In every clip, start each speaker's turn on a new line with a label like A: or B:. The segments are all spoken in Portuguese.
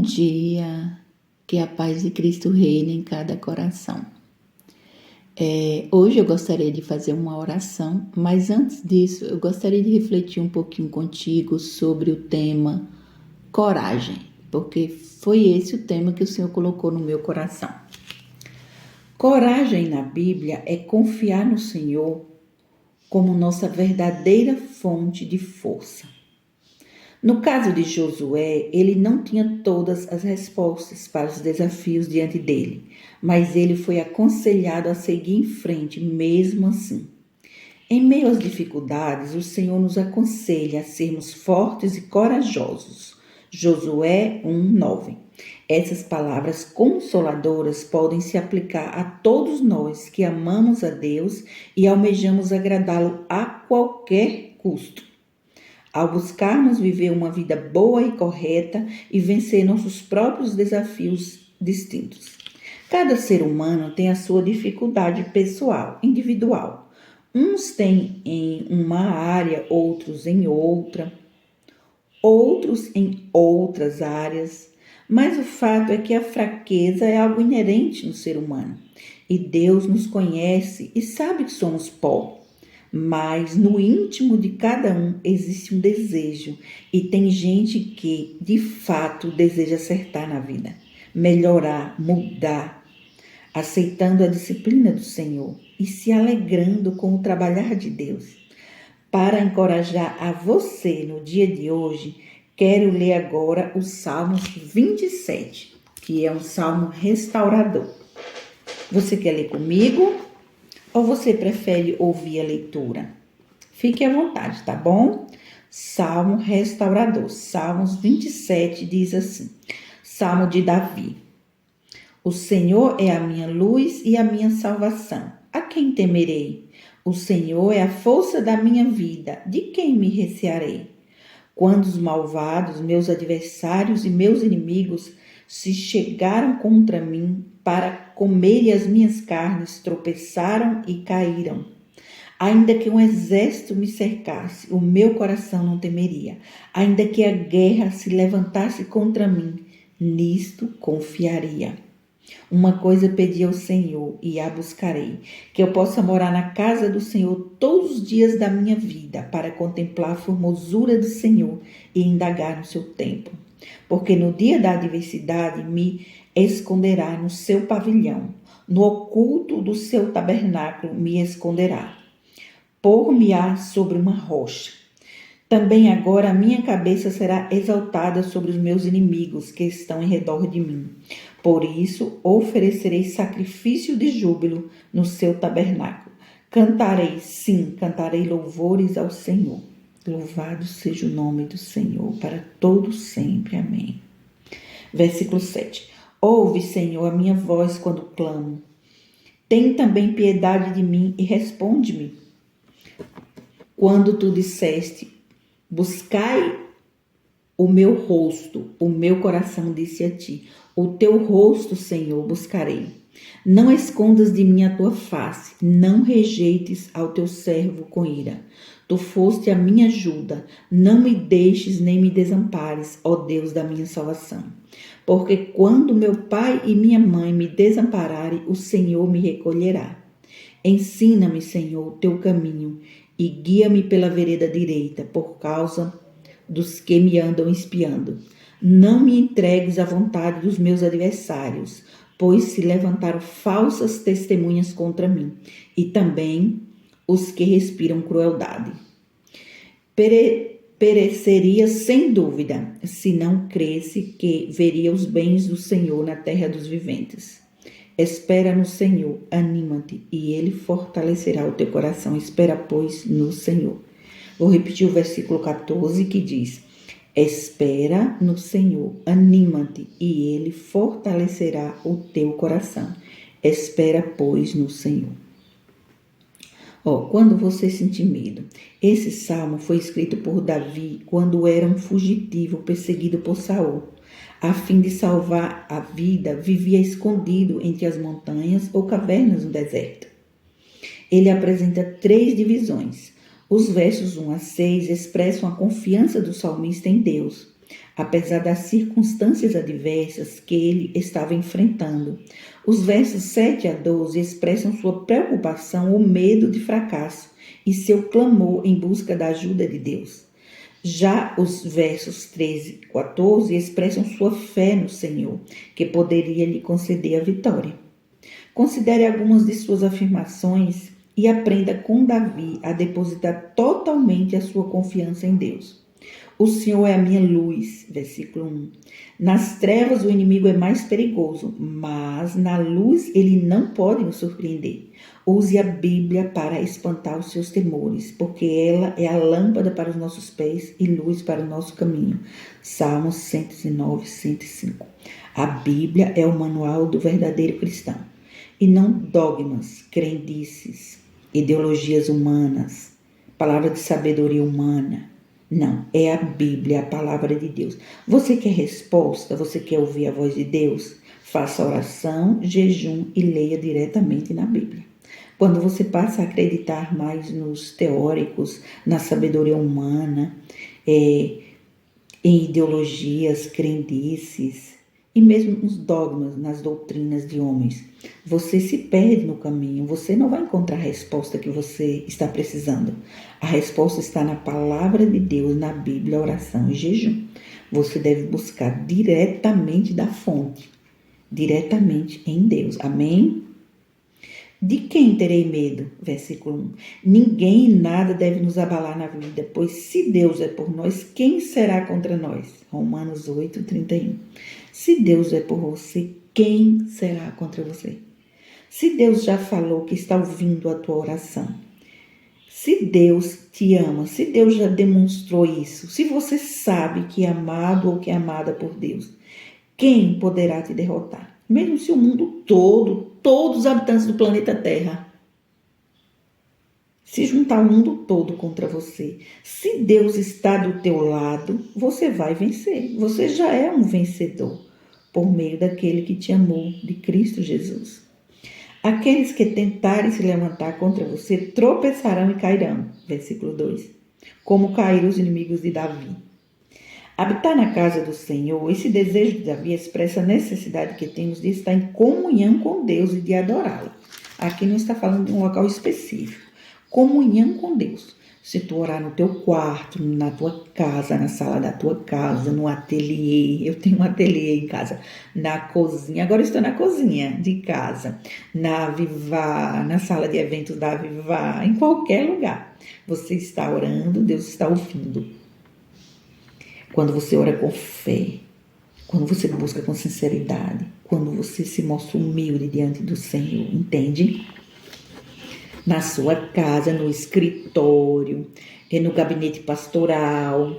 A: dia, que a paz de Cristo reine em cada coração. Hoje eu gostaria de fazer uma oração, mas antes disso eu gostaria de refletir um pouquinho contigo sobre o tema coragem, porque foi esse o tema que o Senhor colocou no meu coração. Coragem na Bíblia é confiar no Senhor como nossa verdadeira fonte de força. No caso de Josué, ele não tinha todas as respostas para os desafios diante dele, mas ele foi aconselhado a seguir em frente mesmo assim. Em meio às dificuldades, o Senhor nos aconselha a sermos fortes e corajosos. Josué 1:9. Essas palavras consoladoras podem se aplicar a todos nós que amamos a Deus e almejamos agradá-lo a qualquer custo. Ao buscarmos viver uma vida boa e correta e vencer nossos próprios desafios distintos. Cada ser humano tem a sua dificuldade pessoal, individual. Uns têm em uma área, outros em outra, outros em outras áreas. Mas o fato é que a fraqueza é algo inerente no ser humano. E Deus nos conhece e sabe que somos pó. Mas no íntimo de cada um existe um desejo. E tem gente que, de fato, deseja acertar na vida. Melhorar, mudar. Aceitando a disciplina do Senhor e se alegrando com o trabalhar de Deus. Para encorajar a você no dia de hoje, quero ler agora o Salmo 27, que é um salmo restaurador. Você quer ler comigo ou você prefere ouvir a leitura? Fique à vontade, tá bom? Salmo restaurador. Salmos 27 diz assim: Salmo de Davi. O Senhor é a minha luz e a minha salvação. A quem temerei? O Senhor é a força da minha vida. De quem me recearei? Quando os malvados, meus adversários e meus inimigos se chegaram contra mim para comerem as minhas carnes, tropeçaram e caíram. Ainda que um exército me cercasse, o meu coração não temeria. Ainda que a guerra se levantasse contra mim, nisto confiaria. Uma coisa pedi ao Senhor e a buscarei, que eu possa morar na casa do Senhor todos os dias da minha vida, para contemplar a formosura do Senhor e indagar no seu templo. Porque no dia da adversidade me esconderá no seu pavilhão, no oculto do seu tabernáculo me esconderá. Pôr-me-á sobre uma rocha. Também agora a minha cabeça será exaltada sobre os meus inimigos que estão em redor de mim. Por isso oferecerei sacrifício de júbilo no seu tabernáculo. Cantarei, sim, cantarei louvores ao Senhor. Louvado seja o nome do Senhor para todos sempre. Amém. Versículo 7. Ouve, Senhor, a minha voz quando clamo. Tem também piedade de mim e responde-me. Quando tu disseste, buscai o meu rosto, o meu coração disse a ti, o teu rosto, Senhor, buscarei. Não escondas de mim a tua face, não rejeites ao teu servo com ira. Tu foste a minha ajuda, não me deixes nem me desampares, ó Deus da minha salvação. Porque quando meu pai e minha mãe me desampararem, o Senhor me recolherá. Ensina-me, Senhor, o teu caminho e guia-me pela vereda direita, por causa dos que me andam espiando. Não me entregues à vontade dos meus adversários, pois se levantaram falsas testemunhas contra mim, e também os que respiram crueldade. Pereceria sem dúvida, se não cresse que veria os bens do Senhor na terra dos viventes. Espera no Senhor, anima-te, e Ele fortalecerá o teu coração. Espera, pois, no Senhor. Vou repetir o versículo 14 que diz: espera no Senhor, anima-te, e Ele fortalecerá o teu coração. Espera, pois, no Senhor. Quando você sentir medo. Esse salmo foi escrito por Davi quando era um fugitivo perseguido por Saul. A fim de salvar a vida, vivia escondido entre as montanhas ou cavernas no deserto. Ele apresenta 3 divisões. Os versos 1 a 6 expressam a confiança do salmista em Deus. apesar das circunstâncias adversas que ele estava enfrentando. Os versos 7 a 12 expressam sua preocupação ou medo de fracasso e seu clamor em busca da ajuda de Deus. Já os versos 13 e 14 expressam sua fé no Senhor, que poderia lhe conceder a vitória. Considere algumas de suas afirmações e aprenda com Davi a depositar totalmente a sua confiança em Deus. O Senhor é a minha luz, versículo 1. Nas trevas o inimigo é mais perigoso, mas na luz ele não pode nos surpreender. Use a Bíblia para espantar os seus temores, porque ela é a lâmpada para os nossos pés e luz para o nosso caminho. Salmos 109, 105. A Bíblia é o manual do verdadeiro cristão, e não dogmas, crendices, ideologias humanas, palavra de sabedoria humana. Não, é a Bíblia, a palavra de Deus. Você quer resposta? Você quer ouvir a voz de Deus? Faça oração, jejum e leia diretamente na Bíblia. Quando você passa a acreditar mais nos teóricos, na sabedoria humana, em ideologias, crendices e mesmo nos dogmas, nas doutrinas de homens, você se perde no caminho, você não vai encontrar a resposta que você está precisando. A resposta está na palavra de Deus, na Bíblia, oração e jejum. Você deve buscar diretamente da fonte, diretamente em Deus. Amém? De quem terei medo? Versículo 1. Ninguém e nada deve nos abalar na vida, pois se Deus é por nós, quem será contra nós? Romanos 8, 31. Se Deus é por você, quem será contra você? Se Deus já falou que está ouvindo a tua oração, se Deus te ama, se Deus já demonstrou isso, se você sabe que é amado ou que é amada por Deus, quem poderá te derrotar? Mesmo se o mundo todo, todos os habitantes do planeta Terra, se juntar o mundo todo contra você, se Deus está do teu lado, você vai vencer. Você já é um vencedor por meio daquele que te amou, de Cristo Jesus. Aqueles que tentarem se levantar contra você tropeçarão e cairão. Versículo 2. Como caíram os inimigos de Davi. Habitar na casa do Senhor, esse desejo de Davi expressa a necessidade que temos de estar em comunhão com Deus e de adorá-lo. Aqui não está falando de um local específico. Comunhão com Deus. Se tu orar no teu quarto, na tua casa, na sala da tua casa, no ateliê, eu tenho um ateliê em casa, na cozinha, agora estou na cozinha de casa, na Avivá, na sala de eventos da Avivá, em qualquer lugar. Você está orando, Deus está ouvindo. Quando você ora com fé, quando você busca com sinceridade, quando você se mostra humilde diante do Senhor, entende? Na sua casa, no escritório, no gabinete pastoral.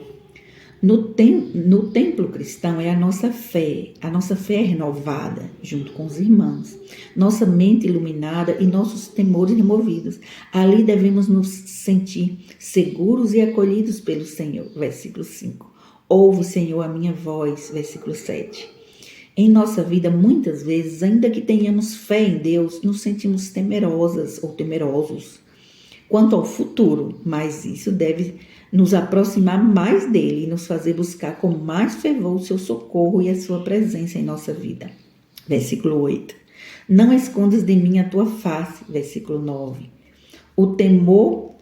A: No templo cristão é a nossa fé é renovada junto com os irmãos, nossa mente iluminada e nossos temores removidos. Ali devemos nos sentir seguros e acolhidos pelo Senhor, versículo 5. Ouve, Senhor, a minha voz, versículo 7. Em nossa vida, muitas vezes, ainda que tenhamos fé em Deus, nos sentimos temerosas ou temerosos quanto ao futuro, mas isso deve nos aproximar mais dele e nos fazer buscar com mais fervor o seu socorro e a sua presença em nossa vida. Versículo 8. Não escondas de mim a tua face, versículo 9. O temor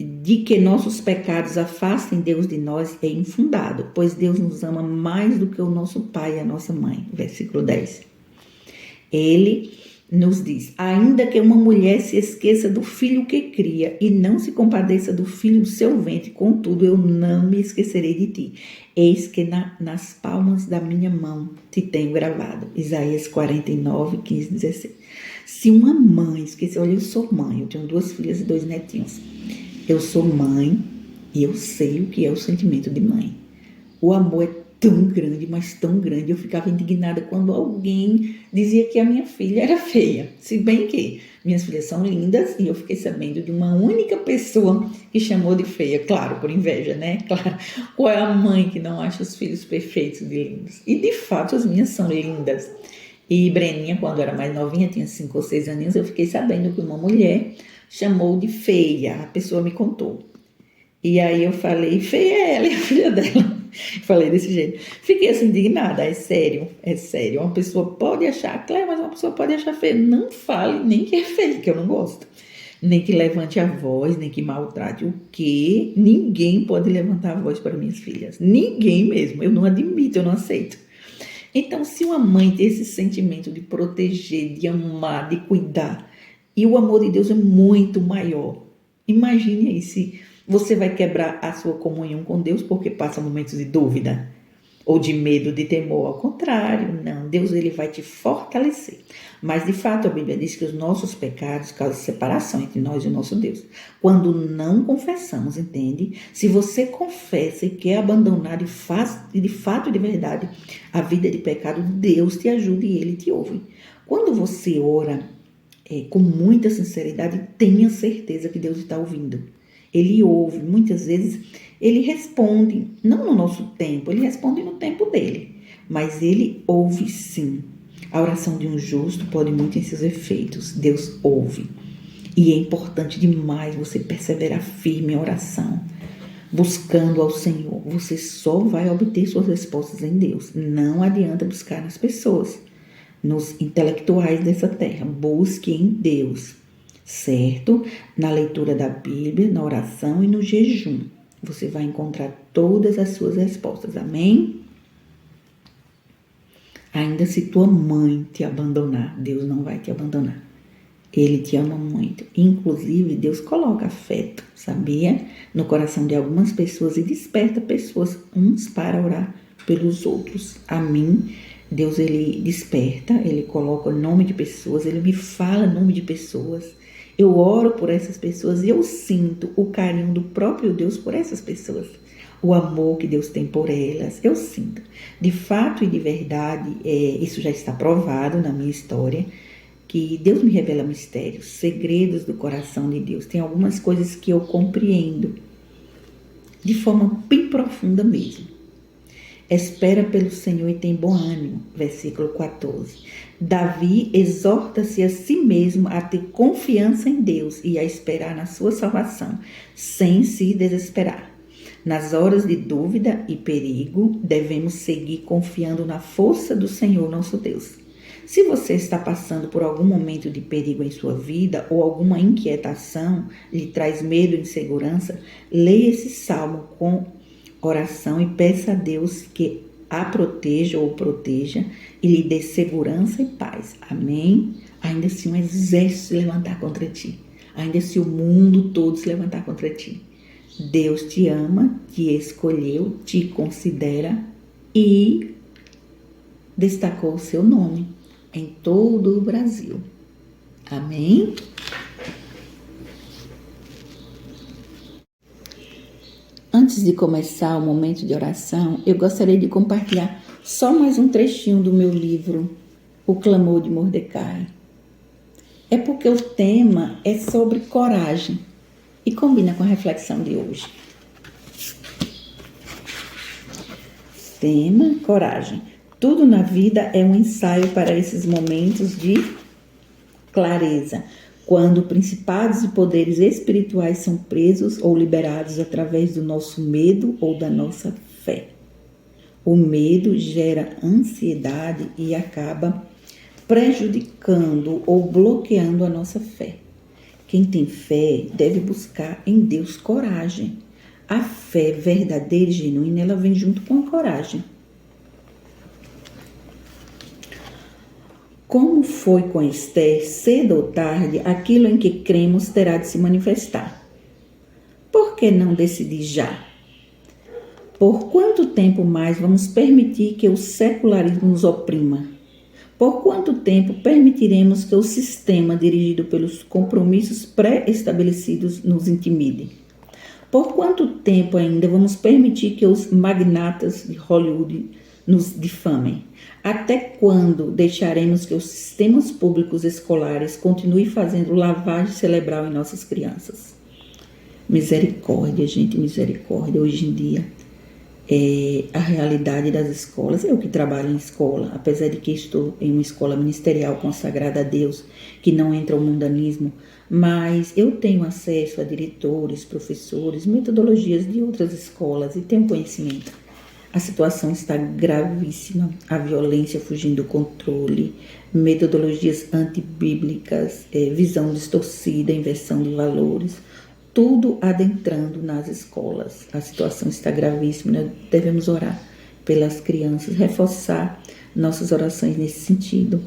A: de que nossos pecados afastem Deus de nós é infundado, pois Deus nos ama mais do que o nosso pai e a nossa mãe. Versículo 10. Ele nos diz: ainda que uma mulher se esqueça do filho que cria e não se compadeça do filho do seu ventre, contudo eu não me esquecerei de ti. Eis que nas palmas da minha mão te tenho gravado. Isaías 49, 15, 16. Se uma mãe esquecer, olha, eu sou mãe, eu tenho 2 filhas e 2 netinhos. Eu sou mãe e eu sei o que é o sentimento de mãe. O amor é tão grande, mas tão grande. Eu ficava indignada quando alguém dizia que a minha filha era feia. Se bem que minhas filhas são lindas e eu fiquei sabendo de uma única pessoa que chamou de feia. Claro, por inveja, né? Claro. Qual é a mãe que não acha os filhos perfeitos de lindos? E de fato as minhas são lindas. E Breninha, quando era mais novinha, tinha 5 ou 6 aninhos, eu fiquei sabendo que uma mulher chamou de feia. A pessoa me contou. E aí eu falei, feia é ela e a filha dela. Falei desse jeito. Fiquei assim indignada, é sério, é sério. Uma pessoa pode achar, Cléia, mas uma pessoa pode achar feia. Não fale nem que é feio, que eu não gosto. Nem que levante a voz, nem que maltrate. O quê? Ninguém pode levantar a voz para minhas filhas. Ninguém mesmo. Eu não admito, eu não aceito. Então, se uma mãe tem esse sentimento de proteger, de amar, de cuidar, e o amor de Deus é muito maior. Imagine aí se você vai quebrar a sua comunhão com Deus porque passa momentos de dúvida ou de medo, de temor. Ao contrário, não. Deus ele vai te fortalecer. Mas, de fato, a Bíblia diz que os nossos pecados causam separação entre nós e o nosso Deus. Quando não confessamos, entende? Se você confessa e quer abandonar e faz de fato e de verdade a vida de pecado, Deus te ajuda e Ele te ouve. Quando você ora com muita sinceridade, tenha certeza que Deus está ouvindo. Ele ouve, muitas vezes ele responde, não no nosso tempo, ele responde no tempo dele, mas ele ouve sim. A oração de um justo pode muito em seus efeitos, Deus ouve. E é importante demais você perseverar firme em oração, buscando ao Senhor. Você só vai obter suas respostas em Deus. Não adianta buscar nas pessoas, nos intelectuais dessa terra. Busque em Deus, certo? Na leitura da Bíblia, na oração e no jejum. Você vai encontrar todas as suas respostas. Amém? Ainda se tua mãe te abandonar, Deus não vai te abandonar. Ele te ama muito. Inclusive, Deus coloca afeto, sabia? No coração de algumas pessoas e desperta pessoas uns para orar pelos outros. A mim, Deus, ele desperta, ele coloca o nome de pessoas, ele me fala o nome de pessoas. Eu oro por essas pessoas e eu sinto o carinho do próprio Deus por essas pessoas. O amor que Deus tem por elas, eu sinto. De fato e de verdade, isso já está provado na minha história, que Deus me revela mistérios, segredos do coração de Deus. Tem algumas coisas que eu compreendo de forma bem profunda mesmo. Espera pelo Senhor e tem bom ânimo, versículo 14. Davi exorta-se a si mesmo a ter confiança em Deus e a esperar na sua salvação, sem se desesperar. Nas horas de dúvida e perigo, devemos seguir confiando na força do Senhor nosso Deus. Se você está passando por algum momento de perigo em sua vida ou alguma inquietação lhe traz medo e insegurança, leia esse salmo com oração e peça a Deus que a proteja ou proteja e lhe dê segurança e paz. Amém? Ainda se um exército se levantar contra ti, ainda se o mundo todo se levantar contra ti, Deus te ama, te escolheu, te considera e destacou o seu nome em todo o Brasil. Amém? Antes de começar o momento de oração, eu gostaria de compartilhar só mais um trechinho do meu livro, O Clamor de Mordecai. É porque o tema é sobre coragem e combina com a reflexão de hoje. Tema, coragem. Tudo na vida é um ensaio para esses momentos de clareza, quando principados e poderes espirituais são presos ou liberados através do nosso medo ou da nossa fé. O medo gera ansiedade e acaba prejudicando ou bloqueando a nossa fé. Quem tem fé deve buscar em Deus coragem. A fé verdadeira e genuína, ela vem junto com a coragem. Como foi com Esther, cedo ou tarde, aquilo em que cremos terá de se manifestar. Por que não decidir já? Por quanto tempo mais vamos permitir que o secularismo nos oprima? Por quanto tempo permitiremos que o sistema dirigido pelos compromissos pré-estabelecidos nos intimide? Por quanto tempo ainda vamos permitir que os magnatas de Hollywood nos difamem? Até quando deixaremos que os sistemas públicos escolares continuem fazendo lavagem cerebral em nossas crianças? Misericórdia, gente, misericórdia. Hoje em dia a realidade das escolas. Eu que trabalho em escola, apesar de que estou em uma escola ministerial consagrada a Deus, que não entra o mundanismo, mas eu tenho acesso a diretores, professores, metodologias de outras escolas e tenho conhecimento. A situação está gravíssima, a violência fugindo do controle, metodologias antibíblicas, visão distorcida, inversão de valores, tudo adentrando nas escolas. A situação está gravíssima, nós devemos orar pelas crianças, reforçar nossas orações nesse sentido.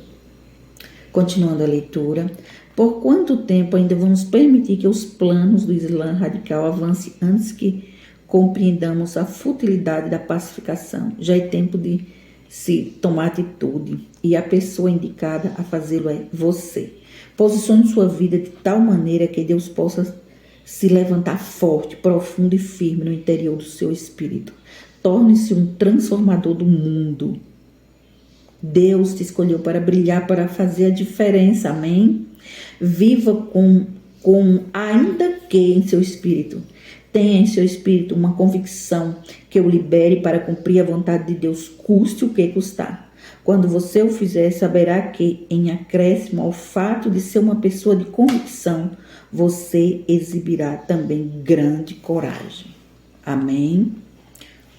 A: Continuando a leitura, por quanto tempo ainda vamos permitir que os planos do Islã radical avancem antes que compreendamos a futilidade da pacificação? Já é tempo de se tomar atitude, e a pessoa indicada a fazê-lo é você. Posicione sua vida de tal maneira que Deus possa se levantar forte, profundo e firme no interior do seu espírito. Torne-se um transformador do mundo. Deus te escolheu para brilhar, para fazer a diferença, amém? Viva com ainda que em seu espírito. Tenha em seu espírito uma convicção que o libere para cumprir a vontade de Deus, custe o que custar. Quando você o fizer, saberá que, em acréscimo ao fato de ser uma pessoa de convicção, você exibirá também grande coragem. Amém?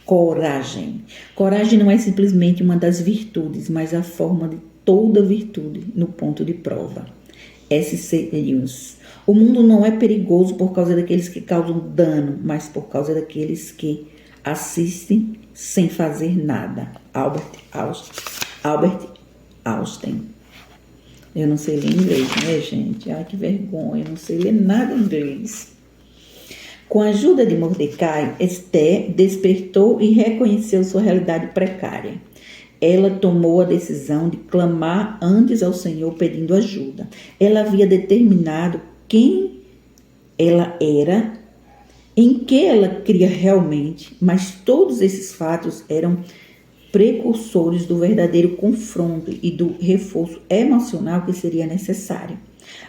A: Coragem. Coragem não é simplesmente uma das virtudes, mas a forma de toda virtude no ponto de prova. S.C. Lewis. O mundo não é perigoso por causa daqueles que causam dano, mas por causa daqueles que assistem sem fazer nada. Albert Einstein. Eu não sei ler inglês, né, gente? Ai, que vergonha, eu não sei ler nada em inglês. Com a ajuda de Mordecai, Esther despertou e reconheceu sua realidade precária. Ela tomou a decisão de clamar antes ao Senhor pedindo ajuda. Ela havia determinado quem ela era, em que ela cria realmente, mas todos esses fatos eram precursores do verdadeiro confronto e do reforço emocional que seria necessário.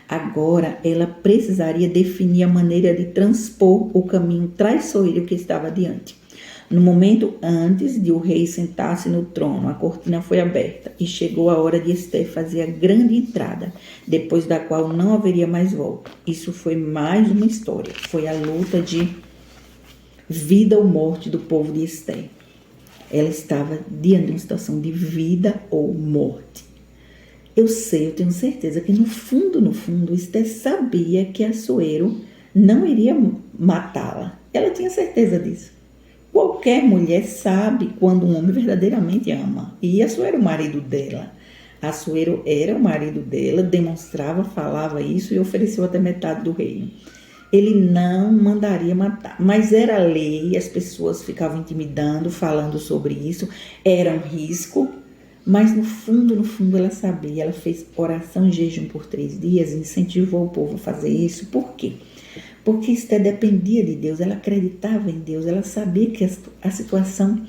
A: Agora ela precisaria definir a maneira de transpor o caminho traiçoeiro que estava adiante. No momento antes de o rei sentar-se no trono, a cortina foi aberta e chegou a hora de Esther fazer a grande entrada, depois da qual não haveria mais volta. Isso foi mais uma história. Foi a luta de vida ou morte do povo de Esther. Ela estava diante de uma situação de vida ou morte. Eu tenho certeza que no fundo, Esther sabia que Assuero não iria matá-la. Ela tinha certeza disso. Qualquer mulher sabe quando um homem verdadeiramente ama. E Assuero era o marido dela. Assuero era o marido dela, demonstrava, falava isso e ofereceu até metade do reino. Ele não mandaria matar, mas era lei, as pessoas ficavam intimidando, falando sobre isso, era um risco, mas no fundo ela sabia. Ela fez oração e jejum por 3 dias, incentivou o povo a fazer isso. Por quê? Porque Esther dependia de Deus, ela acreditava em Deus, ela sabia que a situação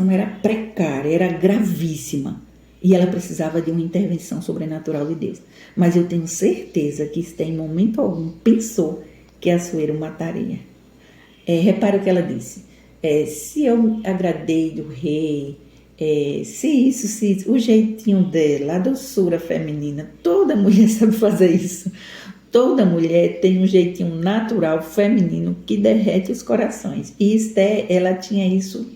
A: era precária, era gravíssima, e ela precisava de uma intervenção sobrenatural de Deus. Mas eu tenho certeza que Esther, em momento algum, pensou que Assuero mataria. Repara o que ela disse. Se eu agradei do rei, se o jeitinho dela, a doçura feminina, toda mulher sabe fazer isso. Toda mulher tem um jeitinho natural, feminino, que derrete os corações. E Esther, ela tinha isso,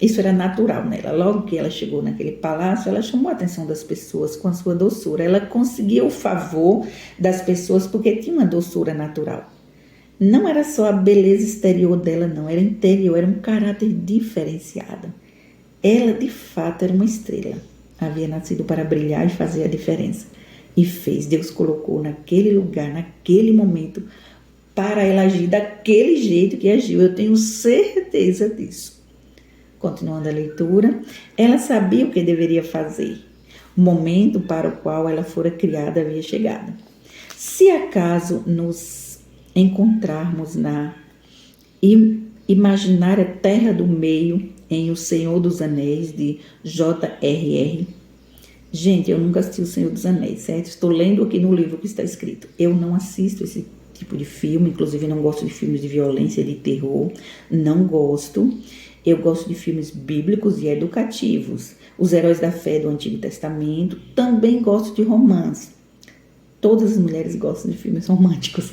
A: isso era natural nela. Logo que ela chegou naquele palácio, ela chamou a atenção das pessoas com a sua doçura. Ela conseguia o favor das pessoas porque tinha uma doçura natural. Não era só a beleza exterior dela, não. Era interior, era um caráter diferenciado. Ela, de fato, era uma estrela. Havia nascido para brilhar e fazer a diferença. E fez. Deus colocou naquele lugar, naquele momento, para ela agir daquele jeito que agiu. Eu tenho certeza disso. Continuando a leitura, ela sabia o que deveria fazer. O momento para o qual ela fora criada havia chegado. Se acaso nos encontrarmos na imaginária Terra do Meio, em O Senhor dos Anéis, de J.R.R. Gente, eu nunca assisti O Senhor dos Anéis, certo? Estou lendo aqui no livro que está escrito. Eu não assisto esse tipo de filme, inclusive não gosto de filmes de violência, de terror, não gosto. Eu gosto de filmes bíblicos e educativos. Os heróis da fé do Antigo Testamento. Também gosto de romance. Todas as mulheres gostam de filmes românticos.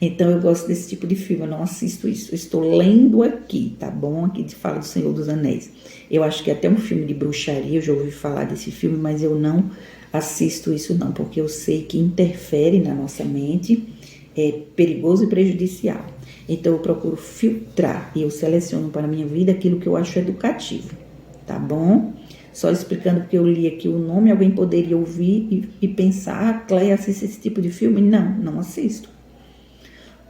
A: Então eu gosto desse tipo de filme, eu não assisto isso. Eu estou lendo aqui, tá bom? Aqui fala do Senhor dos Anéis. Eu acho que é até um filme de bruxaria, eu já ouvi falar desse filme, mas eu não assisto isso não, porque eu sei que interfere na nossa mente, é perigoso e prejudicial. Então eu procuro filtrar e eu seleciono para a minha vida aquilo que eu acho educativo, tá bom? Só explicando porque eu li aqui o nome, alguém poderia ouvir e pensar, ah, Cleia assiste esse tipo de filme? Não, não assisto.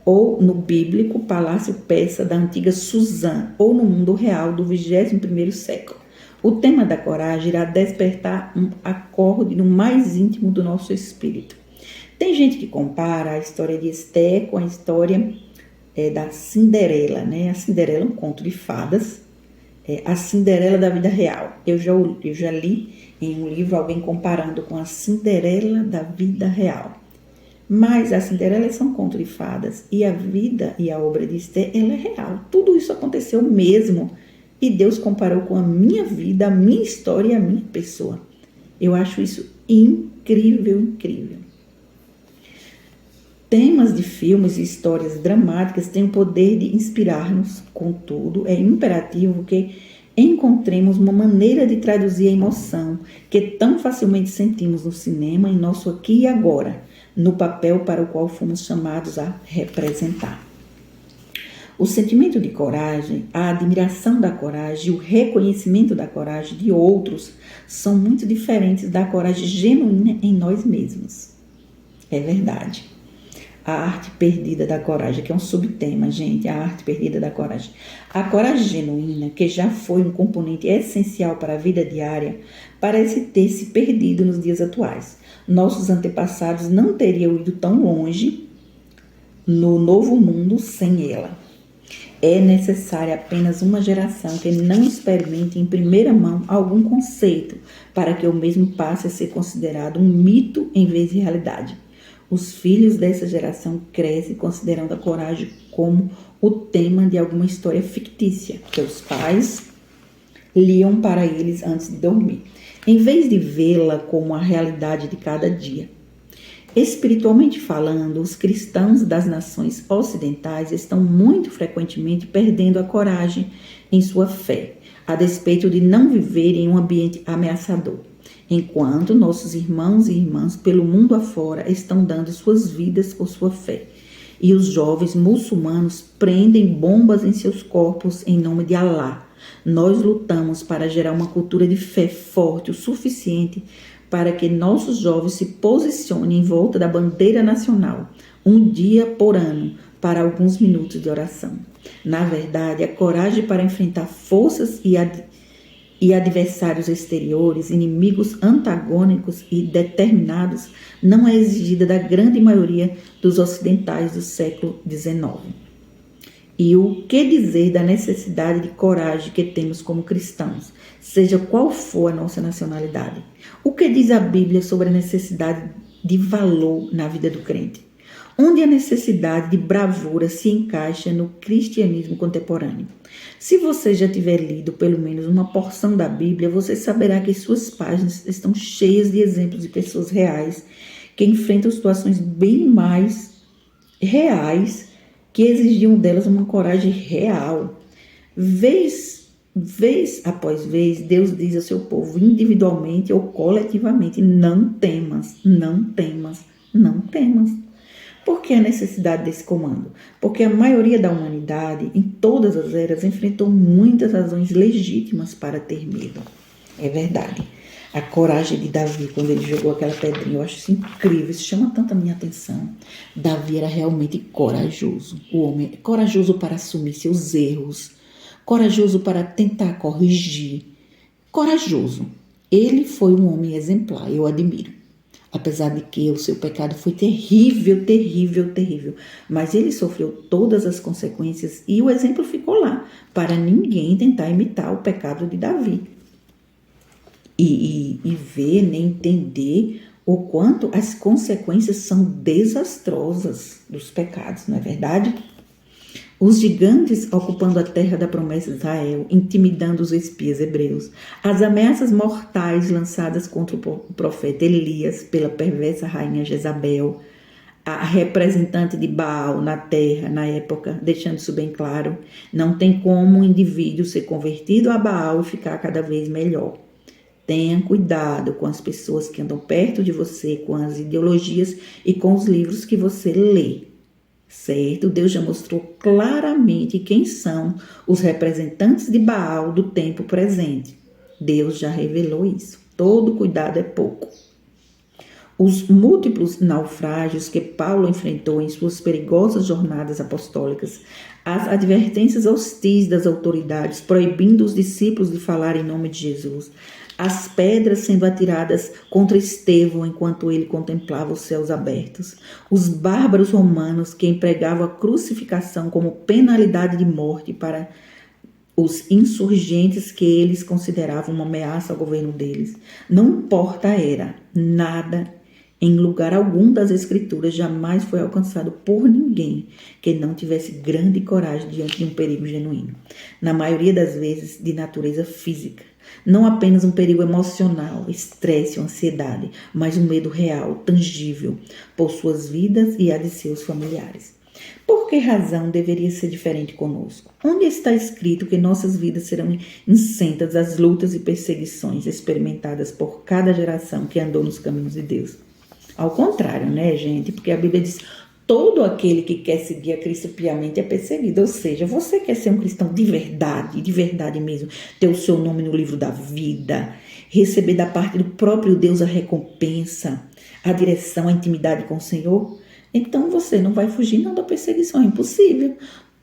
A: Ou no bíblico Palácio Persa da antiga Suzã, ou no mundo real do 21º século. O tema da coragem irá despertar um acorde no mais íntimo do nosso espírito. Tem gente que compara a história de Esther com a história da Cinderela, né? A Cinderela é um conto de fadas, a Cinderela da vida real. Eu já li em um livro alguém comparando com a Cinderela da vida real. Mas a Cinderela é um conto de fadas e a vida e a obra de Esther, ela é real. Tudo isso aconteceu mesmo e Deus comparou com a minha vida, a minha história e a minha pessoa. Eu acho isso incrível, incrível. Temas de filmes e histórias dramáticas têm o poder de inspirar-nos, contudo, é imperativo que encontremos uma maneira de traduzir a emoção que tão facilmente sentimos no cinema, em nosso aqui e agora, no papel para o qual fomos chamados a representar. O sentimento de coragem, a admiração da coragem e o reconhecimento da coragem de outros são muito diferentes da coragem genuína em nós mesmos. É verdade. A arte perdida da coragem, que é um subtema, gente, a arte perdida da coragem. A coragem genuína, que já foi um componente essencial para a vida diária, parece ter se perdido nos dias atuais. Nossos antepassados não teriam ido tão longe no novo mundo sem ela. É necessária apenas uma geração que não experimente em primeira mão algum conceito para que o mesmo passe a ser considerado um mito em vez de realidade. Os filhos dessa geração crescem considerando a coragem como o tema de alguma história fictícia que os pais liam para eles antes de dormir, em vez de vê-la como a realidade de cada dia. Espiritualmente falando, os cristãos das nações ocidentais estão muito frequentemente perdendo a coragem em sua fé, a despeito de não viverem em um ambiente ameaçador, enquanto nossos irmãos e irmãs pelo mundo afora estão dando suas vidas por sua fé. E os jovens muçulmanos prendem bombas em seus corpos em nome de Alá. Nós lutamos para gerar uma cultura de fé forte o suficiente para que nossos jovens se posicionem em volta da bandeira nacional, um dia por ano, para alguns minutos de oração. Na verdade, a coragem para enfrentar forças e adversários exteriores, inimigos antagônicos e determinados, não é exigida da grande maioria dos ocidentais do século XIX. E o que dizer da necessidade de coragem que temos como cristãos, seja qual for a nossa nacionalidade? O que diz a Bíblia sobre a necessidade de valor na vida do crente? Onde a necessidade de bravura se encaixa no cristianismo contemporâneo? Se você já tiver lido pelo menos uma porção da Bíblia, você saberá que suas páginas estão cheias de exemplos de pessoas reais que enfrentam situações bem mais reais que exigiam delas uma coragem real. Vez após vez, Deus diz ao seu povo, individualmente ou coletivamente, não temas, não temas, não temas. Por que a necessidade desse comando? Porque a maioria da humanidade, em todas as eras, enfrentou muitas razões legítimas para ter medo. É verdade. A coragem de Davi, quando ele jogou aquela pedrinha, eu acho isso incrível, isso chama tanto a minha atenção. Davi era realmente corajoso. O homem é corajoso para assumir seus erros, corajoso para tentar corrigir. Corajoso. Ele foi um homem exemplar, eu admiro. Apesar de que o seu pecado foi terrível, terrível, terrível. Mas ele sofreu todas as consequências e o exemplo ficou lá, para ninguém tentar imitar o pecado de Davi. E ver, né, entender o quanto as consequências são desastrosas dos pecados, não é verdade? Os gigantes ocupando a terra da promessa de Israel, intimidando os espias hebreus, as ameaças mortais lançadas contra o profeta Elias pela perversa rainha Jezabel, a representante de Baal na terra na época, deixando isso bem claro, não tem como um indivíduo ser convertido a Baal e ficar cada vez melhor. Tenha cuidado com as pessoas que andam perto de você, com as ideologias e com os livros que você lê. Certo? Deus já mostrou claramente quem são os representantes de Baal do tempo presente. Deus já revelou isso. Todo cuidado é pouco. Os múltiplos naufrágios que Paulo enfrentou em suas perigosas jornadas apostólicas, as advertências hostis das autoridades proibindo os discípulos de falar em nome de Jesus, as pedras sendo atiradas contra Estevão enquanto ele contemplava os céus abertos, os bárbaros romanos que empregavam a crucificação como penalidade de morte para os insurgentes que eles consideravam uma ameaça ao governo deles. Não importa a era, nada em lugar algum das escrituras jamais foi alcançado por ninguém que não tivesse grande coragem diante de um perigo genuíno. Na maioria das vezes de natureza física. Não apenas um perigo emocional, estresse ou ansiedade, mas um medo real, tangível, por suas vidas e a de seus familiares. Por que razão deveria ser diferente conosco? Onde está escrito que nossas vidas serão isentas das lutas e perseguições experimentadas por cada geração que andou nos caminhos de Deus? Ao contrário, né, gente? Porque a Bíblia diz: todo aquele que quer seguir a Cristo piamente é perseguido. Ou seja, você quer ser um cristão de verdade mesmo, ter o seu nome no livro da vida, receber da parte do próprio Deus a recompensa, a direção, a intimidade com o Senhor, então você não vai fugir não da perseguição, é impossível.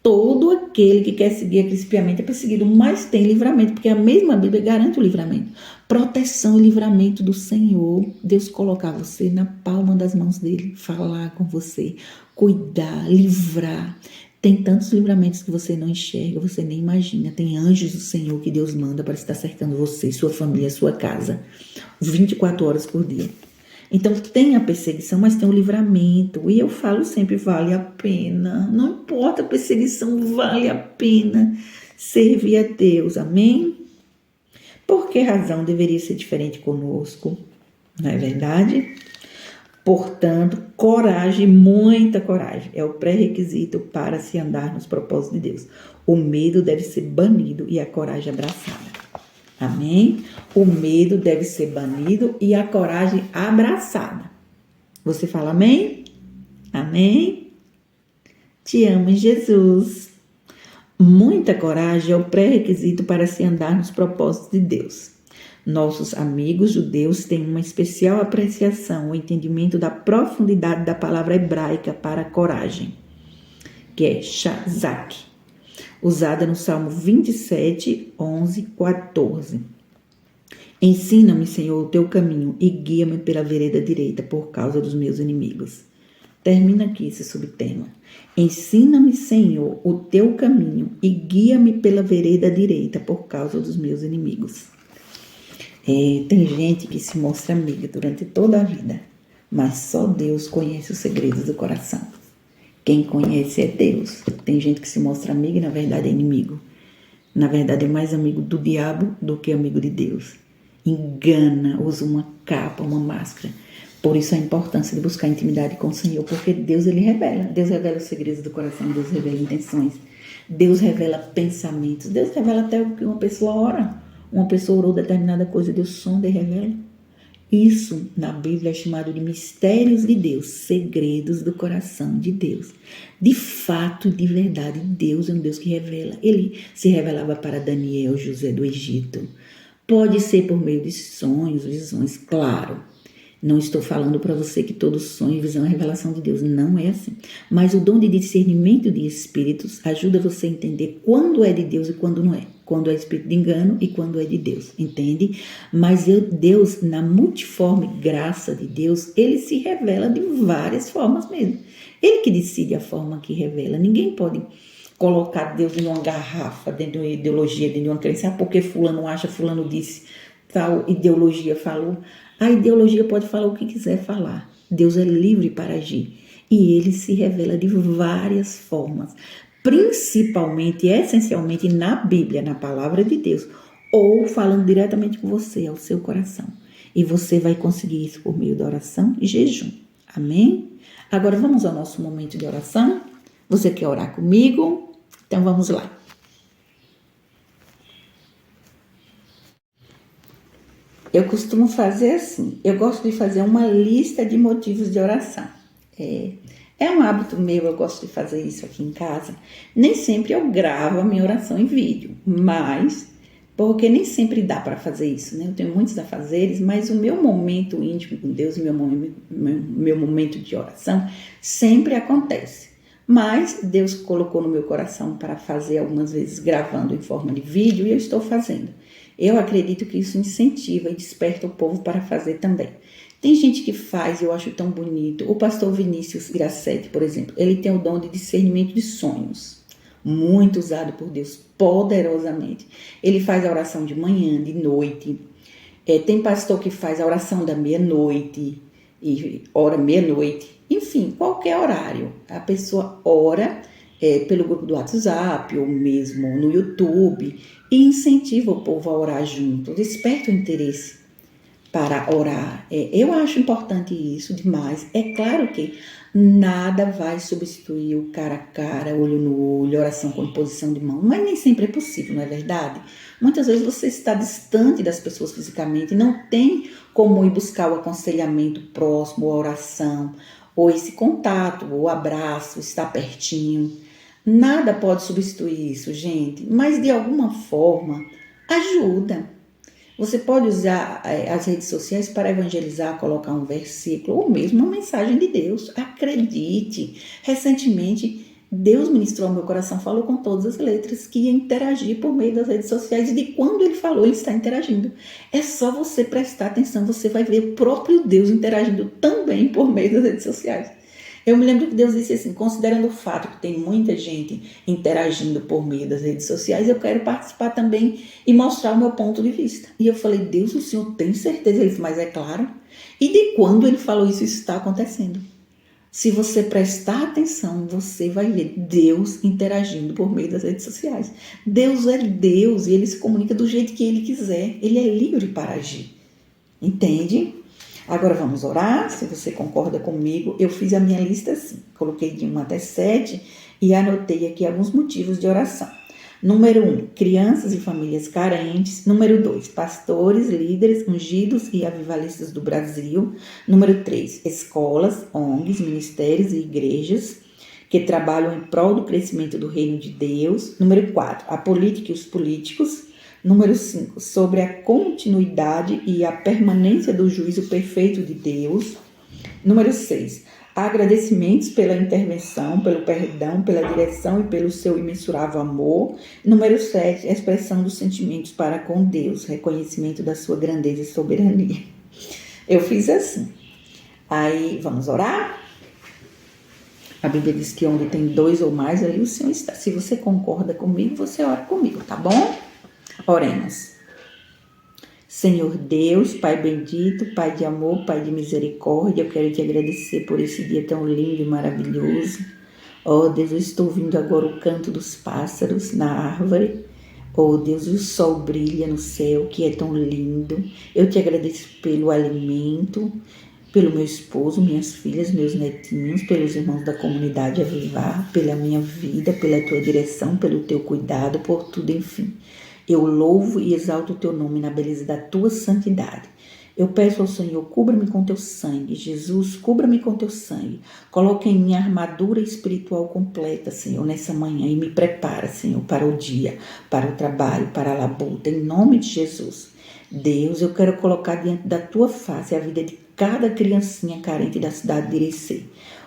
A: Todo aquele que quer seguir a Cristo piamente é perseguido, mas tem livramento, porque a mesma Bíblia garante o livramento. Proteção e livramento do Senhor. Deus colocar você na palma das mãos dele, falar com você, cuidar, livrar. Tem tantos livramentos que você não enxerga, você nem imagina. Tem anjos do Senhor que Deus manda para estar cercando você, sua família, sua casa, 24 horas por dia. Então tem a perseguição, mas tem o livramento. E eu falo sempre, vale a pena. Não importa a perseguição, vale a pena servir a Deus. Amém? Por que razão deveria ser diferente conosco? Não é verdade? Portanto, coragem, muita coragem, é o pré-requisito para se andar nos propósitos de Deus. O medo deve ser banido e a coragem abraçada. Amém? O medo deve ser banido e a coragem abraçada. Você fala amém? Amém? Te amo, Jesus. Muita coragem é o pré-requisito para se andar nos propósitos de Deus. Nossos amigos judeus têm uma especial apreciação, o entendimento da profundidade da palavra hebraica para coragem, que é shazak, usada no Salmo 27, 11, 14. Ensina-me, Senhor, o teu caminho e guia-me pela vereda direita por causa dos meus inimigos. Termina aqui esse subtema. Ensina-me, Senhor, o teu caminho e guia-me pela vereda direita por causa dos meus inimigos. Tem gente que se mostra amiga durante toda a vida, mas só Deus conhece os segredos do coração. Quem conhece é Deus. Tem gente que se mostra amiga e na verdade é inimigo. Na verdade é mais amigo do diabo do que amigo de Deus. Engana, usa uma capa, uma máscara. Por isso a importância de buscar intimidade com o Senhor, porque Deus ele revela. Deus revela os segredos do coração, Deus revela intenções, Deus revela pensamentos, Deus revela até o que uma pessoa ora. Uma pessoa orou determinada coisa, Deus sonda e revela. Isso na Bíblia é chamado de mistérios de Deus, segredos do coração de Deus. De fato, de verdade, Deus é um Deus que revela. Ele se revelava para Daniel, José do Egito. Pode ser por meio de sonhos, visões, claro. Não estou falando para você que todo sonho e visão é revelação de Deus. Não é assim. Mas o dom de discernimento de espíritos ajuda você a entender quando é de Deus e quando não é. Quando é espírito de engano e quando é de Deus. Entende? Mas Deus, na multiforme graça de Deus, ele se revela de várias formas mesmo. Ele que decide a forma que revela. Ninguém pode colocar Deus em uma garrafa, dentro de uma ideologia, dentro de uma crença. Porque fulano acha, fulano disse. tal ideologia falou. A ideologia pode falar o que quiser falar. Deus é livre para agir. E ele se revela de várias formas, principalmente, essencialmente na Bíblia, na palavra de Deus, ou falando diretamente com você, ao seu coração. E você vai conseguir isso por meio da oração e jejum. Amém? Agora vamos ao nosso momento de oração. Você quer orar comigo? Então vamos lá. Eu costumo fazer assim, eu gosto de fazer uma lista de motivos de oração. É um hábito meu, eu gosto de fazer isso aqui em casa. Nem sempre eu gravo a minha oração em vídeo, mas porque nem sempre dá para fazer isso, né? Eu tenho muitos afazeres, mas o meu momento íntimo com Deus, meu momento de oração, sempre acontece. Mas Deus colocou no meu coração para fazer algumas vezes gravando em forma de vídeo e eu estou fazendo. Eu acredito que isso incentiva e desperta o povo para fazer também. Tem gente que faz, eu acho tão bonito. O pastor Vinícius Grassetti, por exemplo, ele tem o dom de discernimento de sonhos, muito usado por Deus, poderosamente. Ele faz a oração de manhã, de noite. Tem pastor que faz a oração da meia-noite, e ora meia-noite. Enfim, qualquer horário. A pessoa ora pelo grupo do WhatsApp ou mesmo no YouTube e incentiva o povo a orar junto, desperta o interesse para orar. Eu acho importante isso demais. É claro que nada vai substituir o cara a cara, olho no olho, oração com imposição de mão, mas nem sempre é possível, não é verdade? Muitas vezes você está distante das pessoas fisicamente, não tem como ir buscar o aconselhamento próximo, a oração, ou esse contato, ou o abraço, estar pertinho. Nada pode substituir isso, gente, mas de alguma forma ajuda. Você pode usar as redes sociais para evangelizar, colocar um versículo ou mesmo uma mensagem de Deus. Acredite. Recentemente, Deus ministrou ao meu coração, falou com todas as letras que ia interagir por meio das redes sociais. E de quando ele falou, ele está interagindo. É só você prestar atenção, você vai ver o próprio Deus interagindo também por meio das redes sociais. Eu me lembro que Deus disse assim, considerando o fato que tem muita gente interagindo por meio das redes sociais, eu quero participar também e mostrar o meu ponto de vista. E eu falei, Deus, o Senhor tem certeza? Ele disse, mas é claro. E de quando ele falou isso, isso está acontecendo. Se você prestar atenção, você vai ver Deus interagindo por meio das redes sociais. Deus é Deus e ele se comunica do jeito que ele quiser. Ele é livre para agir. Entende? Agora vamos orar, se você concorda comigo. Eu fiz a minha lista assim, coloquei de 1 até 7 e anotei aqui alguns motivos de oração. Número 1, crianças e famílias carentes. Número 2, pastores, líderes, ungidos e avivalistas do Brasil. Número 3, escolas, ONGs, ministérios e igrejas que trabalham em prol do crescimento do reino de Deus. Número 4, a política e os políticos. Número 5, sobre a continuidade e a permanência do juízo perfeito de Deus. Número 6, agradecimentos pela intervenção, pelo perdão, pela direção e pelo seu imensurável amor. Número 7, expressão dos sentimentos para com Deus, reconhecimento da sua grandeza e soberania. Eu fiz assim. Aí, vamos orar? A Bíblia diz que onde tem 2 ou mais, ali o Senhor está. Se você concorda comigo, você ora comigo, tá bom? Oremos. Senhor Deus, Pai bendito, Pai de amor, Pai de misericórdia, eu quero te agradecer por esse dia tão lindo e maravilhoso. Oh Deus, eu estou ouvindo agora o canto dos pássaros na árvore. Oh Deus, o sol brilha no céu, que é tão lindo. Eu te agradeço pelo alimento, pelo meu esposo, minhas filhas, meus netinhos, pelos irmãos da comunidade Avivar, pela minha vida, pela tua direção, pelo teu cuidado, por tudo, enfim. Eu louvo e exalto o teu nome na beleza da tua santidade. Eu peço ao Senhor, cubra-me com teu sangue. Jesus, cubra-me com teu sangue. Coloque em mim a armadura espiritual completa, Senhor, nessa manhã. E me prepara, Senhor, para o dia, para o trabalho, para a labuta, em nome de Jesus. Deus, eu quero colocar diante da tua face a vida de cada criancinha carente da cidade de Irecê.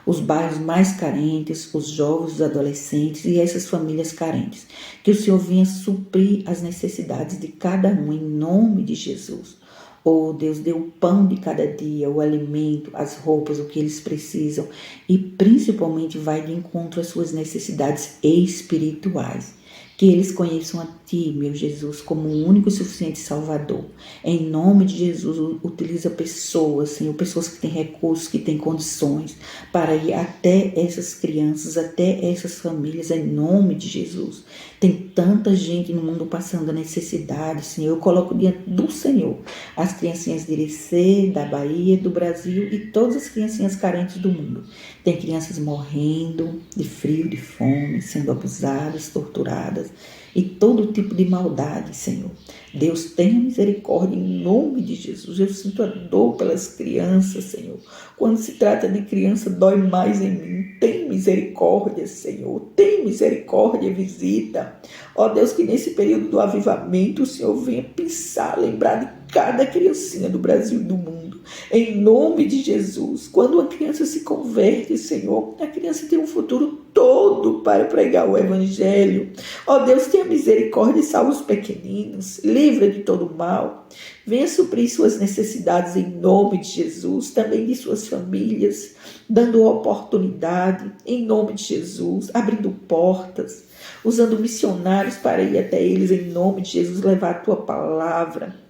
A: Os bairros mais carentes, os jovens, os adolescentes e essas famílias carentes. Que o Senhor venha suprir as necessidades de cada um, em nome de Jesus. Oh Deus, dê o pão de cada dia, o alimento, as roupas, o que eles precisam. E principalmente vai de encontro às suas necessidades espirituais. Que eles conheçam a Ti, meu Jesus, como o único e suficiente Salvador. Em nome de Jesus, utiliza pessoas, Senhor, pessoas que têm recursos, que têm condições, para ir até essas crianças, até essas famílias, em nome de Jesus. Tem tanta gente no mundo passando necessidade, Senhor. Eu coloco diante do Senhor as criancinhas de Irecê, da Bahia, do Brasil e todas as criancinhas carentes do mundo. Tem crianças morrendo de frio, de fome, sendo abusadas, torturadas e todo tipo de maldade, Senhor. Deus, tenha misericórdia em nome de Jesus. Eu sinto a dor pelas crianças, Senhor. Quando se trata de criança, dói mais em mim. Tem misericórdia, Senhor. Tem misericórdia, visita. Ó Deus, que nesse período do avivamento, o Senhor venha pensar, lembrar de cada criancinha do Brasil e do mundo. Em nome de Jesus. Quando uma criança se converte, Senhor, a criança tem um futuro todo para pregar o Evangelho. Ó Deus, tenha misericórdia e salva os pequeninos. Livra de todo mal. Venha suprir suas necessidades em nome de Jesus. Também de suas famílias. Dando oportunidade em nome de Jesus. Abrindo portas. Usando missionários para ir até eles em nome de Jesus. Levar a tua palavra.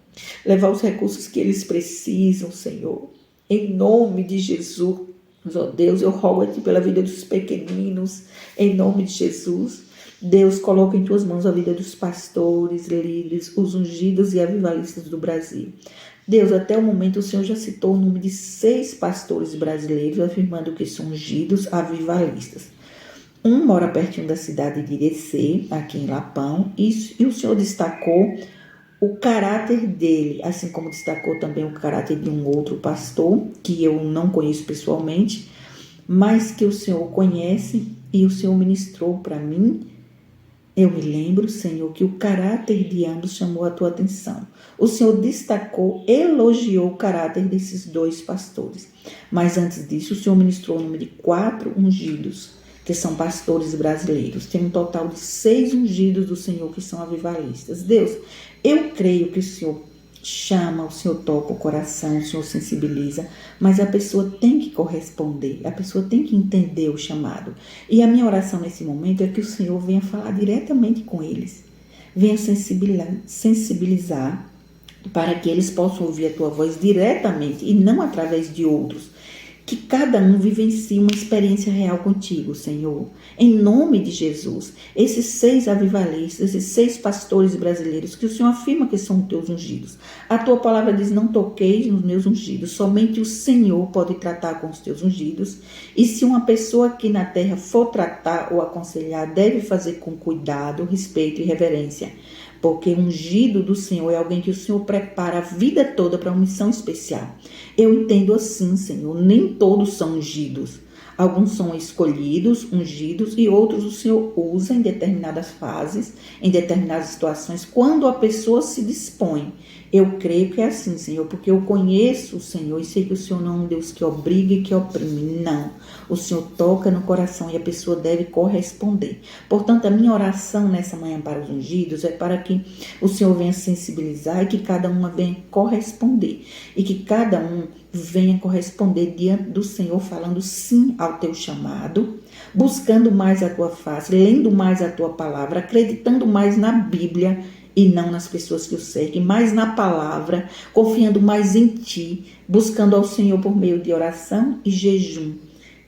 A: Levar os recursos que eles precisam, Senhor. Em nome de Jesus. Ó Deus, eu rogo a Ti pela vida dos pequeninos. Em nome de Jesus. Deus, coloca em Tuas mãos a vida dos pastores, líderes, os ungidos e avivalistas do Brasil. Deus, até o momento o Senhor já citou o nome de 6 pastores brasileiros, afirmando que são ungidos avivalistas. Um mora pertinho da cidade de Irecê, aqui em Lapão, e o Senhor destacou o caráter dele, assim como destacou também o caráter de um outro pastor, que eu não conheço pessoalmente, mas que o Senhor conhece e o Senhor ministrou para mim. Eu me lembro, Senhor, que o caráter de ambos chamou a tua atenção. O Senhor destacou, elogiou o caráter desses 2 pastores. Mas antes disso, o Senhor ministrou o nome de 4 ungidos, que são pastores brasileiros. Tem um total de 6 ungidos do Senhor que são avivalistas. Deus, eu creio que o Senhor chama, o Senhor toca o coração, o Senhor sensibiliza, mas a pessoa tem que corresponder, a pessoa tem que entender o chamado. E a minha oração nesse momento é que o Senhor venha falar diretamente com eles, venha sensibilizar para que eles possam ouvir a tua voz diretamente e não através de outros. Que cada um vivencie uma experiência real contigo, Senhor. Em nome de Jesus, esses 6 avivalistas, esses 6 pastores brasileiros que o Senhor afirma que são teus ungidos. A tua palavra diz, não toqueis nos meus ungidos, somente o Senhor pode tratar com os teus ungidos. E se uma pessoa aqui na terra for tratar ou aconselhar, deve fazer com cuidado, respeito e reverência. Porque ungido do Senhor é alguém que o Senhor prepara a vida toda para uma missão especial. Eu entendo assim, Senhor, nem todos são ungidos. Alguns são escolhidos, ungidos, e outros o Senhor usa em determinadas fases, em determinadas situações, quando a pessoa se dispõe. Eu creio que é assim, Senhor, porque eu conheço o Senhor e sei que o Senhor não é um Deus que obriga e que oprime, não. O Senhor toca no coração e a pessoa deve corresponder. Portanto, a minha oração nessa manhã para os ungidos é para que o Senhor venha sensibilizar e que cada uma venha corresponder. E que cada um venha corresponder diante do Senhor, falando sim ao teu chamado, buscando mais a tua face, lendo mais a tua palavra, acreditando mais na Bíblia e não nas pessoas que o seguem, mais na palavra, confiando mais em ti, buscando ao Senhor por meio de oração e jejum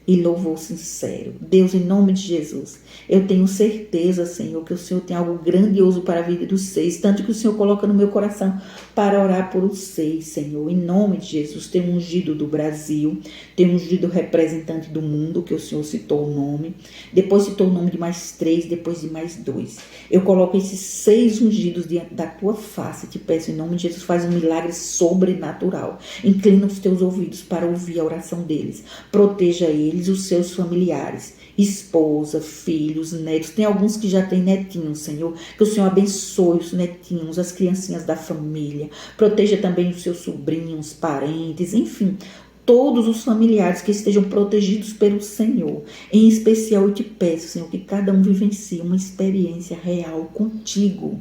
A: e louvor sincero. Deus, em nome de Jesus, eu tenho certeza, Senhor, que o Senhor tem algo grandioso para a vida dos 6, tanto que o Senhor coloca no meu coração para orar por os 6, Senhor. Em nome de Jesus, tem um ungido do Brasil, tem um ungido representante do mundo, que o Senhor citou o nome, depois citou o nome de mais 3, depois de mais 2. Eu coloco esses 6 ungidos diante da tua face, te peço em nome de Jesus, faz um milagre sobrenatural. Inclina os teus ouvidos para ouvir a oração deles, proteja eles, os seus familiares, esposa, filhos, netos. Tem alguns que já têm netinhos, Senhor, que o Senhor abençoe os netinhos, as criancinhas da família, proteja também os seus sobrinhos, parentes, enfim, todos os familiares que estejam protegidos pelo Senhor. Em especial eu te peço, Senhor, que cada um vivencie uma experiência real contigo.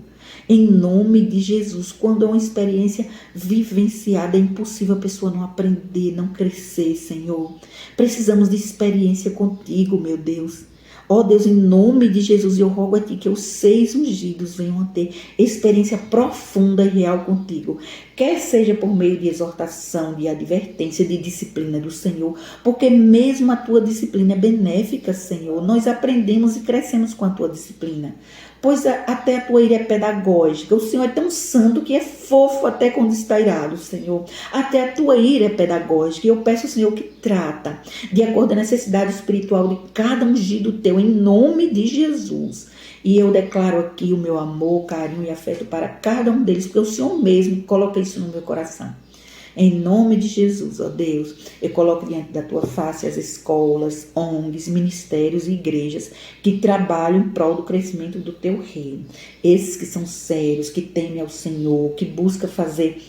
A: Em nome de Jesus, quando é uma experiência vivenciada, é impossível a pessoa não aprender, não crescer, Senhor. Precisamos de experiência contigo, meu Deus. Ó Deus, em nome de Jesus, eu rogo a Ti que os 6 ungidos venham a ter experiência profunda e real contigo. Quer seja por meio de exortação, de advertência, de disciplina do Senhor, porque mesmo a Tua disciplina é benéfica, Senhor. Nós aprendemos e crescemos com a Tua disciplina. Pois até a Tua ira é pedagógica. O Senhor é tão santo que é fofo até quando está irado, Senhor. Até a Tua ira é pedagógica. E eu peço, Senhor, que trata de acordo com a necessidade espiritual de cada ungido Teu, em nome de Jesus. E eu declaro aqui o meu amor, carinho e afeto para cada um deles, porque o Senhor mesmo coloca isso no meu coração. Em nome de Jesus, ó Deus, eu coloco diante da Tua face as escolas, ONGs, ministérios e igrejas que trabalham em prol do crescimento do Teu reino. Esses que são sérios, que temem ao Senhor, que buscam fazer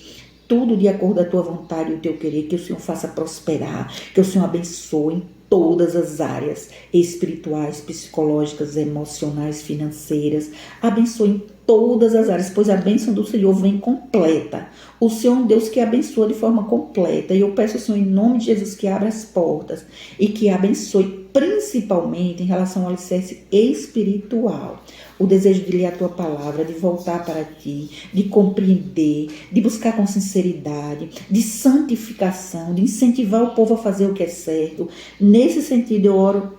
A: tudo de acordo com a Tua vontade e o Teu querer, que o Senhor faça prosperar, que o Senhor abençoe em todas as áreas espirituais, psicológicas, emocionais, financeiras. Abençoe em todas as áreas, pois a bênção do Senhor vem completa. O Senhor é um Deus que abençoa de forma completa. E eu peço ao Senhor, em nome de Jesus, que abra as portas e que abençoe principalmente em relação ao alicerce espiritual. O desejo de ler a Tua palavra, de voltar para Ti, de compreender, de buscar com sinceridade, de santificação, de incentivar o povo a fazer o que é certo. Nesse sentido, eu oro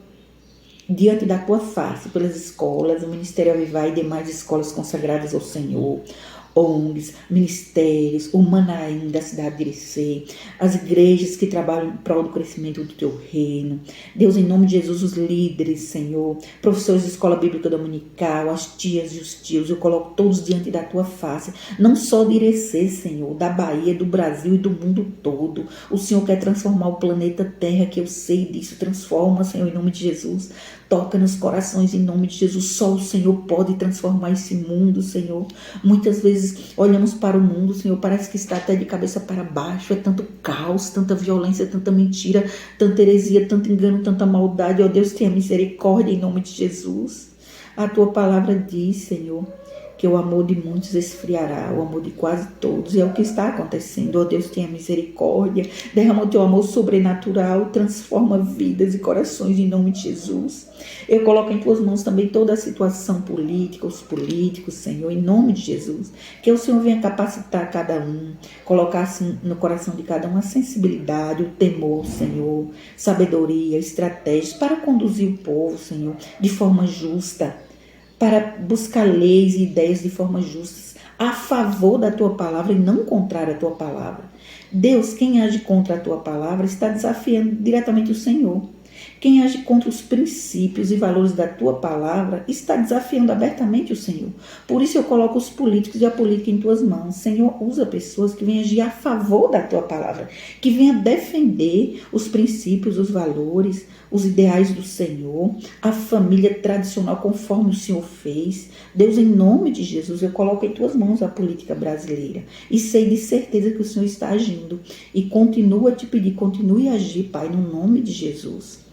A: diante da Tua face, pelas escolas, o Ministério Avivai e demais escolas consagradas ao Senhor, ONGs, ministérios, o Manaim da cidade de Irecê, as igrejas que trabalham em prol do crescimento do Teu reino. Deus, em nome de Jesus, os líderes, Senhor, professores de escola bíblica dominical, as tias e os tios, eu coloco todos diante da Tua face, não só de Irecê, Senhor, da Bahia, do Brasil e do mundo todo. O Senhor quer transformar o planeta Terra, que eu sei disso. Transforma, Senhor, em nome de Jesus. Toca nos corações em nome de Jesus. Só o Senhor pode transformar esse mundo, Senhor. Muitas vezes olhamos para o mundo, Senhor, parece que está até de cabeça para baixo. É tanto caos, tanta violência, tanta mentira, tanta heresia, tanto engano, tanta maldade. Ó Deus, tenha misericórdia em nome de Jesus. A Tua palavra diz, Senhor, que o amor de muitos esfriará, o amor de quase todos. E é o que está acontecendo. Ó Deus, tenha misericórdia. Derrama o Teu amor sobrenatural, transforma vidas e corações em nome de Jesus. Eu coloco em Tuas mãos também toda a situação política, os políticos, Senhor, em nome de Jesus. Que o Senhor venha capacitar cada um, colocar assim no coração de cada um a sensibilidade, o temor, Senhor, sabedoria, estratégias para conduzir o povo, Senhor, de forma justa, para buscar leis e ideias de forma justa, a favor da Tua palavra e não contrária à Tua palavra. Deus, quem age contra a Tua palavra está desafiando diretamente o Senhor. Quem age contra os princípios e valores da Tua palavra está desafiando abertamente o Senhor. Por isso eu coloco os políticos e a política em Tuas mãos. Senhor, usa pessoas que venham agir a favor da Tua palavra, que venham defender os princípios, os valores, os ideais do Senhor, a família tradicional conforme o Senhor fez. Deus, em nome de Jesus, eu coloco em Tuas mãos a política brasileira e sei de certeza que o Senhor está agindo e continuo a Te pedir, continue a agir, Pai, no nome de Jesus.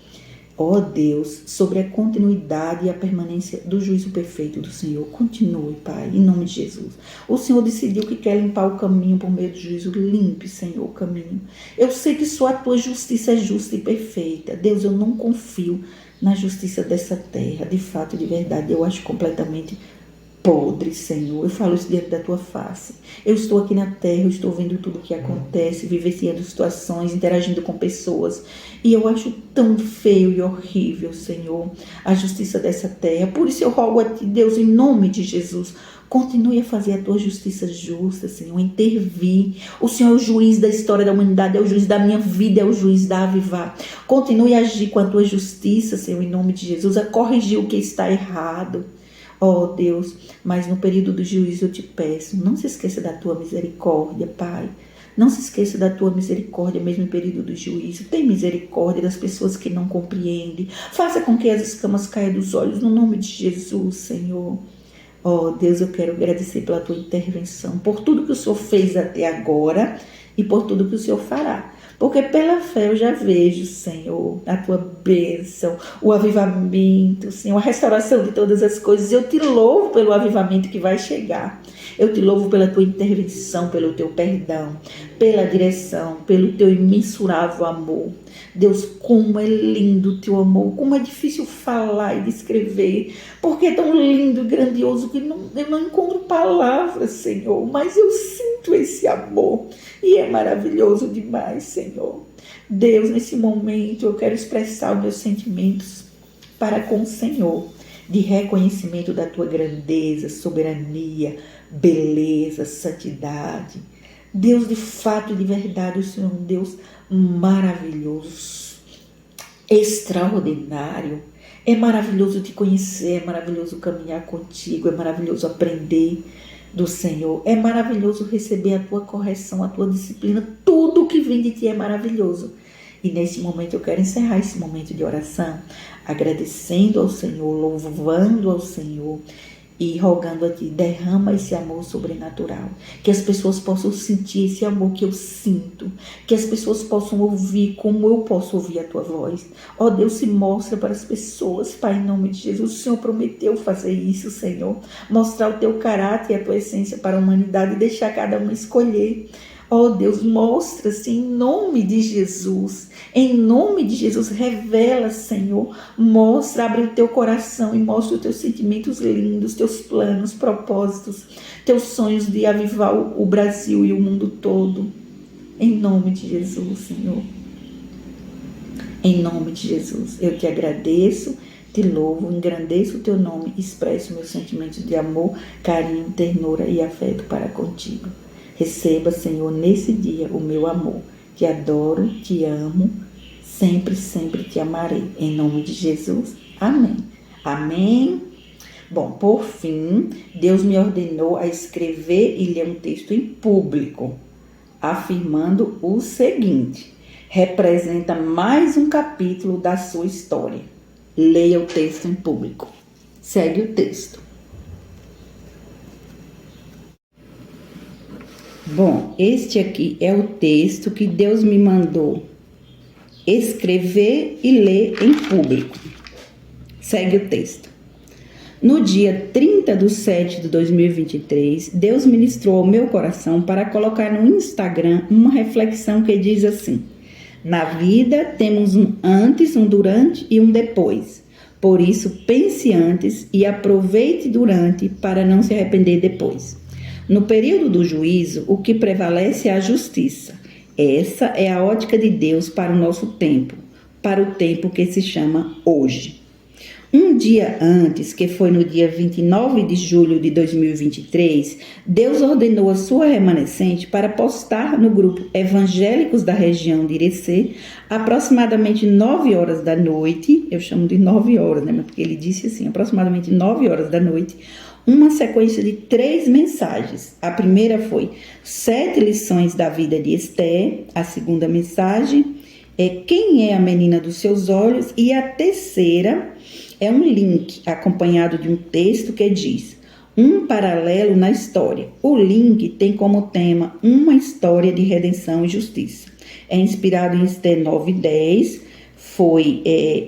A: Ó Deus, sobre a continuidade e a permanência do juízo perfeito do Senhor. Continue, Pai, em nome de Jesus. O Senhor decidiu que quer limpar o caminho por meio do juízo. Limpe, Senhor, o caminho. Eu sei que só a Tua justiça é justa e perfeita. Deus, eu não confio na justiça dessa terra. De fato, de verdade, eu acho completamente podre, Senhor. Eu falo isso diante da Tua face. Eu estou aqui na terra, eu estou vendo tudo o que acontece, vivenciando situações, interagindo com pessoas. E eu acho tão feio e horrível, Senhor, a justiça dessa terra. Por isso eu rogo a Ti, Deus, em nome de Jesus, continue a fazer a Tua justiça justa, Senhor, intervir. O Senhor é o juiz da história da humanidade, é o juiz da minha vida, é o juiz da Avivá. Continue a agir com a Tua justiça, Senhor, em nome de Jesus, a corrigir o que está errado. Ó Deus, mas no período do juízo eu Te peço, não se esqueça da Tua misericórdia, Pai. Não se esqueça da Tua misericórdia, mesmo em período do juízo. Tem misericórdia das pessoas que não compreendem. Faça com que as escamas caiam dos olhos, no nome de Jesus, Senhor. Ó Deus, eu quero agradecer pela Tua intervenção, por tudo que o Senhor fez até agora e por tudo que o Senhor fará. Porque pela fé eu já vejo, Senhor, a Tua bênção, o avivamento, Senhor, a restauração de todas as coisas. Eu Te louvo pelo avivamento que vai chegar. Eu te louvo pela tua intervenção, pelo teu perdão, pela direção, pelo teu imensurável amor. Deus, como é lindo o teu amor, como é difícil falar e descrever, porque é tão lindo e grandioso que eu não encontro palavras, Senhor, mas eu sinto esse amor e é maravilhoso demais, Senhor. Deus, nesse momento eu quero expressar os meus sentimentos para com o Senhor, de reconhecimento da tua grandeza, soberania, beleza, santidade. Deus, de fato, de verdade, o Senhor é um Deus maravilhoso, extraordinário. É maravilhoso te conhecer, é maravilhoso caminhar contigo, é maravilhoso aprender do Senhor, é maravilhoso receber a tua correção, a tua disciplina, tudo que vem de ti é maravilhoso. E nesse momento eu quero encerrar esse momento de oração, agradecendo ao Senhor, louvando ao Senhor e rogando a ti, derrama esse amor sobrenatural, que as pessoas possam sentir esse amor que eu sinto, que as pessoas possam ouvir como eu posso ouvir a tua voz. Ó Deus, se mostra para as pessoas, Pai, em nome de Jesus. O Senhor prometeu fazer isso, Senhor, mostrar o teu caráter e a tua essência para a humanidade e deixar cada um escolher. Ó Deus, mostra-se em nome de Jesus. Em nome de Jesus, revela, Senhor. Mostra, abre o teu coração e mostra os teus sentimentos lindos, teus planos, propósitos, teus sonhos de avivar o Brasil e o mundo todo. Em nome de Jesus, Senhor. Em nome de Jesus, eu te agradeço, te louvo, engrandeço o teu nome, expresso meus sentimentos de amor, carinho, ternura e afeto para contigo. Receba, Senhor, nesse dia o meu amor. Te adoro, te amo, sempre, sempre te amarei. Em nome de Jesus. Amém. Amém. Bom, por fim, Deus me ordenou a escrever e ler um texto em público, afirmando o seguinte: representa mais um capítulo da sua história. Leia o texto em público. Segue o texto. Bom, este aqui é o texto que Deus me mandou escrever e ler em público. Segue o texto. No dia 30/7/2023, Deus ministrou ao meu coração para colocar no Instagram uma reflexão que diz assim: na vida temos um antes, um durante e um depois. Por isso, pense antes e aproveite durante para não se arrepender depois. No período do juízo, o que prevalece é a justiça. Essa é a ótica de Deus para o nosso tempo, para o tempo que se chama hoje. Um dia antes, que foi no dia 29 de julho de 2023, Deus ordenou a sua remanescente para postar no grupo Evangélicos da região de Irecê, aproximadamente 9 horas da noite, eu chamo de 9 horas, né? Porque ele disse assim, aproximadamente 9 horas da noite, uma sequência de 3 mensagens. A primeira foi 7 lições da vida de Esther. A segunda mensagem é quem é a menina dos seus olhos. E a terceira é um link acompanhado de um texto que diz um paralelo na história. O link tem como tema uma história de redenção e justiça. É inspirado em Esther 9:10. Foi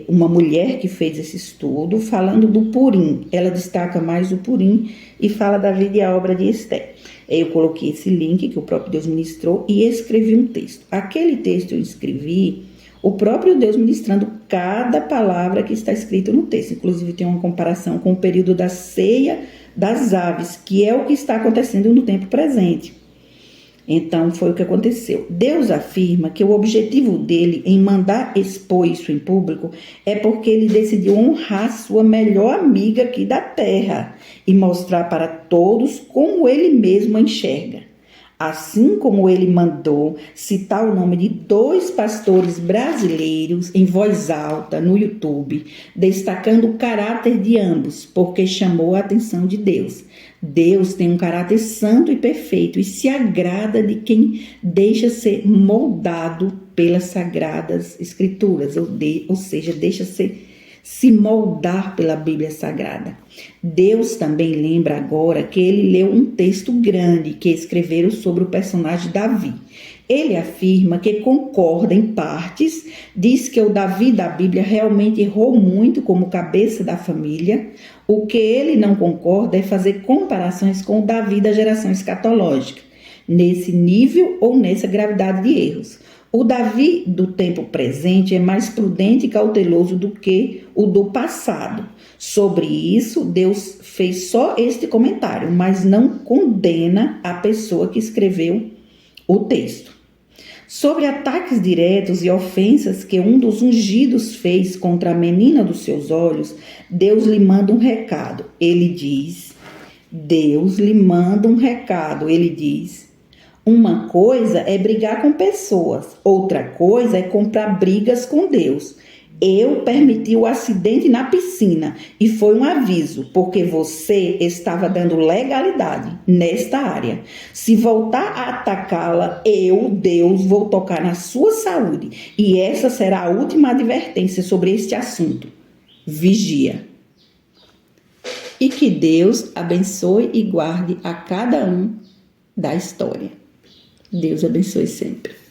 A: uma mulher que fez esse estudo, falando do Purim. Ela destaca mais o Purim e fala da vida e a obra de Esther. Eu coloquei esse link que o próprio Deus ministrou e escrevi um texto. Aquele texto eu escrevi, o próprio Deus ministrando cada palavra que está escrito no texto. Inclusive tem uma comparação com o período da ceia das aves, que é o que está acontecendo no tempo presente. Então, foi o que aconteceu. Deus afirma que o objetivo dele em mandar expor isso em público é porque ele decidiu honrar sua melhor amiga aqui da terra e mostrar para todos como ele mesmo a enxerga. Assim como ele mandou citar o nome de 2 pastores brasileiros em voz alta no YouTube, destacando o caráter de ambos, porque chamou a atenção de Deus. Deus tem um caráter santo e perfeito e se agrada de quem deixa ser moldado pelas sagradas escrituras, ou seja, deixa se moldar pela Bíblia Sagrada. Deus também lembra agora que ele leu um texto grande que escreveram sobre o personagem Davi. Ele afirma que concorda em partes, diz que o Davi da Bíblia realmente errou muito como cabeça da família. O que ele não concorda é fazer comparações com o Davi da geração escatológica, nesse nível ou nessa gravidade de erros. O Davi do tempo presente é mais prudente e cauteloso do que o do passado. Sobre isso, Deus fez só este comentário, mas não condena a pessoa que escreveu o texto. Sobre ataques diretos e ofensas que um dos ungidos fez contra a menina dos seus olhos, Deus lhe manda um recado. Ele diz, uma coisa é brigar com pessoas, outra coisa é comprar brigas com Deus. Eu permiti o acidente na piscina e foi um aviso, porque você estava dando legalidade nesta área. Se voltar a atacá-la, eu, Deus, vou tocar na sua saúde. E essa será a última advertência sobre este assunto. Vigia. E que Deus abençoe e guarde a cada um da história. Deus abençoe sempre.